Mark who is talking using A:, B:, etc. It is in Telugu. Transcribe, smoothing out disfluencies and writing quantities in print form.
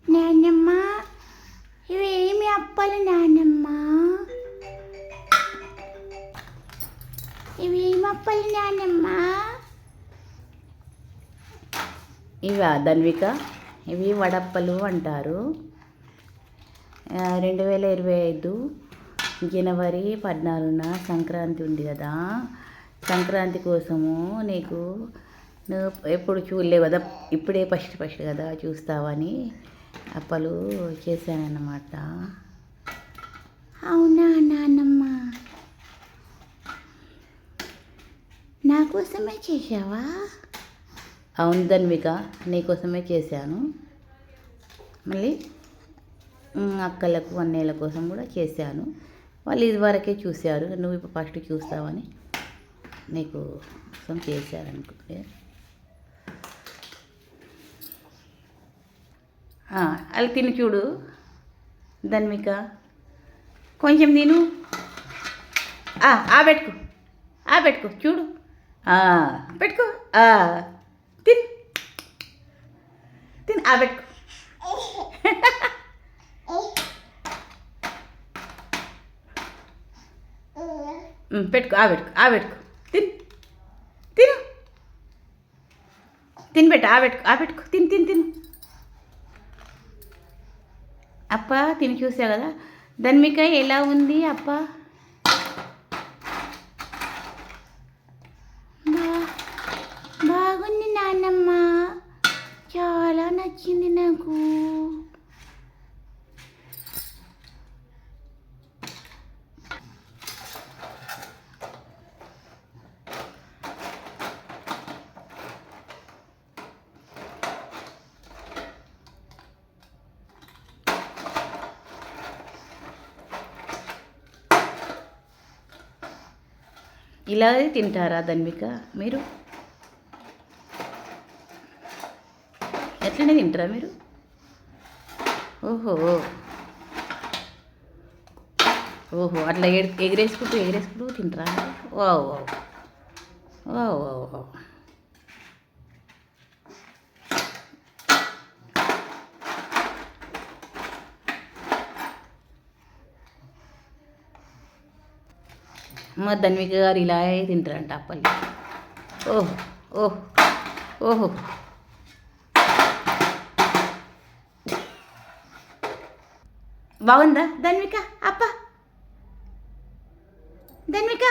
A: నాన్నమ్మ, ఇవేమి అప్పలు నాన్నమ్మ? ఇవేమి అప్పలు నాన్నమ్మ?
B: ఇవా ధన్విక? ఇవి వడప్పలు అంటారు. 2025 జనవరి 14న సంక్రాంతి ఉంది కదా. సంక్రాంతి కోసము నువ్వు ఎప్పుడు చూడలేవు కదా, ఇప్పుడే ఫస్ట్ కదా చూస్తావని అప్పలు చేశానన్నమాట.
A: అవునా నాన్నమ్మ? నా కోసమే చేసావా?
B: అవును ధన్విక, నీకోసమే చేశాను. మళ్ళీ అక్కలకు అన్నయ్యల కోసం కూడా చేశాను. వాళ్ళు ఇదివరకే చూశారు, నువ్వు ఇప్పుడు ఫస్ట్ చూస్తావని నీకు కోసం చేశారనుకుంటే. అలా తిని చూడు ధన్విక, కొంచెం తిను. పెట్టుకో చూడు, పెట్టుకో, తిన్ తిన్ పెట్టుకో. పెట్టుకో తిన్ తిను తిని పెట్టు తిను. అప్ప తిని చూసా కదా ధన్విక, ఎలా ఉంది అప్ప?
A: బాగుంది నాన్నమ్మ, చాలా నచ్చింది నాకు.
B: ఇలాగే తింటారా ధన్విక మీరు? ఎట్లనే తింటారా మీరు? ఓహో అట్లా ఎగిరేసుకుంటూ తింటారా? ఓ మా ధన్విక గారు ఇలాగే తింటారంట అప్పలు. ఓహో బాగుందా ధన్విక అప్ప? ధన్విక